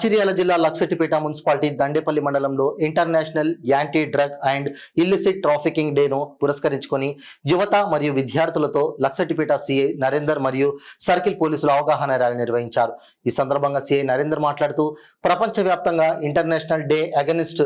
మంచిర్యాల జిల్లా లక్షటిపేట మున్సిపాలిటీ దండేపల్లి మండలంలో international anti drug and illicit trafficking డేను పురస్కరించుకొని యువత మరియు విద్యార్థులతో లక్షటిపేట సిఐ నరేందర్ మరియు సర్కిల్ పోలీసులు అవగాహన ర్యాలీ నిర్వహించారు. ఈ సందర్భంగా సిఐ నరేందర్ మాట్లాడుతూ ప్రపంచవ్యాప్తంగా international day against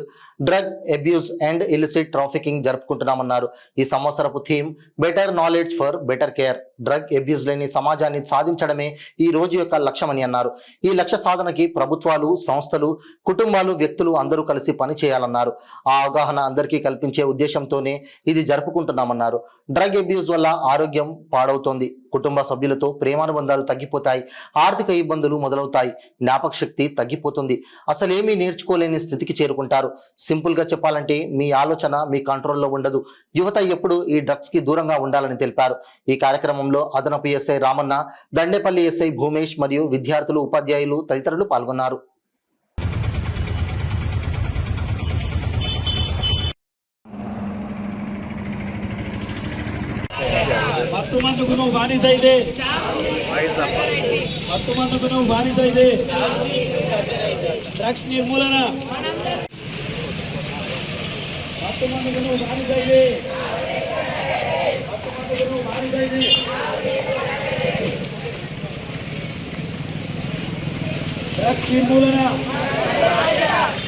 drug abuse and illicit trafficking జరుపుకుంటున్నామన్నారు. ఈ సంవత్సరపు theme better knowledge for better care. Drug abuse లేని సమాజాన్ని సాధించడమే ఈ రోజు యొక్క లక్ష్యమని అన్నారు. ఈ లక్ష్య సాధనకి ప్రభుత్వాలు, సంస్థలు, కుటుంబాలు, వ్యక్తులు అందరూ కలిసి పనిచేయాలన్నారు. ఆ అవగాహన అందరికీ కల్పించే ఉద్దేశంతోనే ఇది జరుపుకుంటున్నామన్నారు. డ్రగ్ అబ్యూస్ వల్ల ఆరోగ్యం పాడవుతోంది, కుటుంబ సభ్యులతో ప్రేమానుబంధాలు తగ్గిపోతాయి, ఆర్థిక ఇబ్బందులు మొదలవుతాయి, జ్ఞాపక శక్తి తగ్గిపోతుంది, అసలేమీ నేర్చుకోలేని స్థితికి చేరుకుంటారు. సింపుల్ గా చెప్పాలంటే మీ ఆలోచన మీ కంట్రోల్లో ఉండదు. యువత ఎప్పుడు ఈ డ్రగ్స్ కి దూరంగా ఉండాలని తెలిపారు. ఈ కార్యక్రమంలో అదనపు ఎస్ఐ రామన్న, దండేపల్లి ఎస్ఐ భూమేష్ మరియు విద్యార్థులు, ఉపాధ్యాయులు తదితరులు పాల్గొన్నారు. ಮತ್ತೊಂದು ನಾವು ಬಾನಿಸ ಇದೆ ಮತ್ತೊಂದು ನಾವು ಬಾನಿಸ ಇದೆ ಡ್ರಗ್ಸ್ ನಿರ್ಮೂಲನ ಮತ್ತೊಂದು ನಾವು ಬಾನಿಸ ಇದೆ ಮತ್ತೊಂದು ನಾವು ಬಾನಿಸ ಇದೆ ಡ್ರಗ್ಸ್ ನಿರ್ಮೂಲನ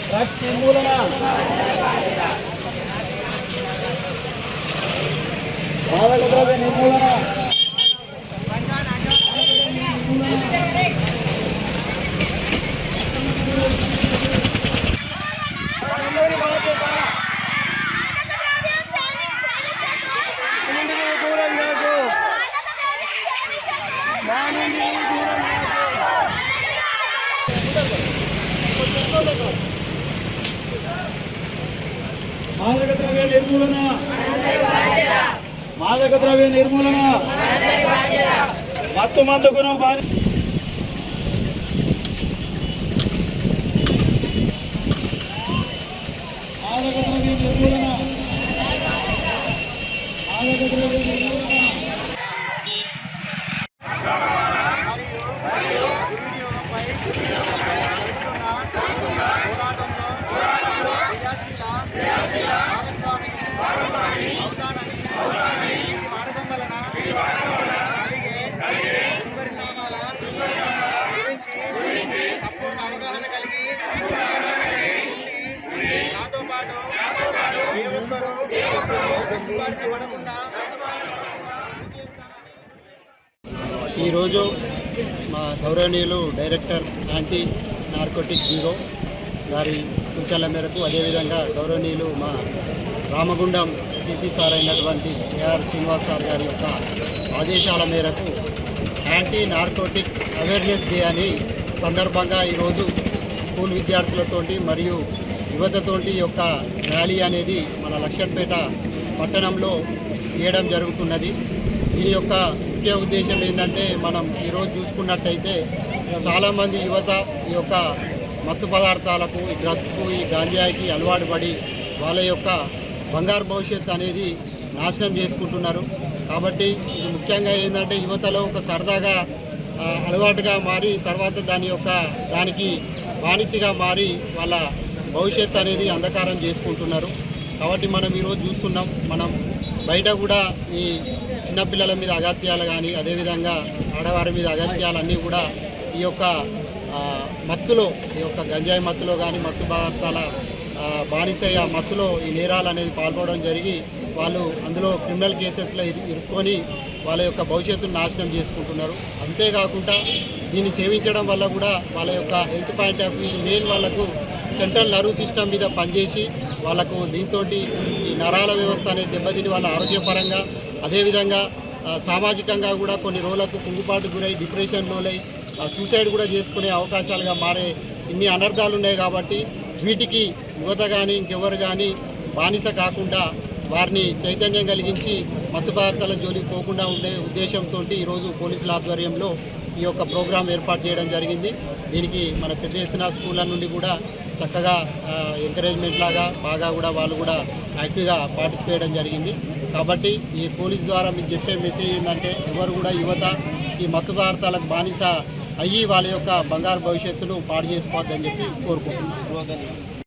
ಡ್ರಗ್ಸ್ ನಿರ್ಮೂಲನ ಮಾದಕ ದ್ರವ್ಯ ನಿರ್ಮೂಲನ ಮಾದಕ ದ್ರವ್ಯ ನಿರ್ಮೂಲನ ಮಾದಕ ದ್ರವ್ಯ ನಿರ್ಮೂಲನ ಮತ್ತು ಮಂದಕ್ಕೂ ನಾವು ಬಾರಿ ಮಾದಕ ದ್ರವ್ಯ ನಿರ್ಮೂಲನ ಮಾದಕ ದ್ರವ್ಯ ನಿರ್ಮೂಲನ ఈరోజు మా గౌరవనీయులు డైరెక్టర్ యాంటీ నార్కోటిక్ బ్యూరో గారి సూచనల మేరకు, అదేవిధంగా గౌరవనీయులు మా రామగుండం సిపి సార్ అయినటువంటి ఏఆర్ శ్రీనివాస్ సార్ గారి యొక్క ఆదేశాల మేరకు యాంటీ నార్కోటిక్ అవేర్నెస్ డే అని సందర్భంగా ఈరోజు స్కూల్ విద్యార్థులతోటి మరియు యువతతోటి యొక్క ర్యాలీ అనేది మన లక్షట్పేట పట్టణంలో చేయడం జరుగుతున్నది. దీని యొక్క ముఖ్య ఉద్దేశం ఏంటంటే, మనం ఈరోజు చూసుకున్నట్టయితే చాలామంది యువత ఈ యొక్క మత్తు పదార్థాలకు, ఈ డ్రగ్స్కు, ఈ గాంజాయికి అలవాటు పడి వాళ్ళ యొక్క బంగారు భవిష్యత్తు అనేది నాశనం చేసుకుంటున్నారు. కాబట్టి ఇది ముఖ్యంగా ఏంటంటే యువతలో ఒక సరదాగా అలవాటుగా మారి తర్వాత దానికి బానిసగా మారి వాళ్ళ భవిష్యత్తు అనేది అంధకారం చేసుకుంటున్నారు. కాబట్టి మనం ఈరోజు చూస్తున్నాం, మనం బయట కూడా ఈ చిన్నపిల్లల మీద అగత్యాలు కానీ, అదేవిధంగా ఆడవారి మీద అగత్యాలన్నీ కూడా ఈ యొక్క మత్తులో, ఈ యొక్క గంజాయి మత్తులో కానీ, మత్తు పదార్థాల బానిసయ్య మత్తులో ఈ నేరాలు అనేది పాల్గొనడం జరిగి వాళ్ళు అందులో క్రిమినల్ కేసెస్లో ఇరుక్కొని వాళ్ళ యొక్క భవిష్యత్తును నాశనం చేసుకుంటున్నారు. అంతేకాకుండా దీన్ని సేవించడం వల్ల కూడా వాళ్ళ యొక్క health point of view main వాళ్ళకు సెంట్రల్ నర్వ్ సిస్టమ్ మీద పనిచేసి వాళ్ళకు దీంతో ఈ నరాల వ్యవస్థ అనేది దెబ్బతిని వాళ్ళ ఆరోగ్యపరంగా, అదేవిధంగా సామాజికంగా కూడా కొన్ని రోజులకు కుంగుపాటు గురై డిప్రెషన్లోనై సూసైడ్ కూడా చేసుకునే అవకాశాలుగా మారే ఇన్ని అనర్థాలు ఉన్నాయి. కాబట్టి వీటికి యువత కానీ ఇంకెవరు కానీ బానిస కాకుండా వారిని చైతన్యం కలిగించి మత్తు పదార్థాల జోలికి పోకుండా ఉండే ఉద్దేశంతో ఈరోజు పోలీసుల ఆధ్వర్యంలో ఈ యొక్క ప్రోగ్రాం ఏర్పాటు చేయడం జరిగింది. దీనికి మన పెద్ద ఎత్తున స్కూళ్ళ నుండి కూడా చక్కగా ఎంకరేజ్మెంట్ లాగా బాగా కూడా వాళ్ళు కూడా యాక్టివ్గా పార్టిసిపేట్ చేయడం జరిగింది. కాబట్టి ఈ పోలీస్ ద్వారా మీకు చెప్పే మెసేజ్ ఏంటంటే, ఎవరు కూడా యువత ఈ మత్తు పదార్థాలకు బానిస అయ్యి వాళ్ళ యొక్క బంగారు భవిష్యత్తును పాడు చేసుకోవద్దని చెప్పి కోరుకుంటున్నాను.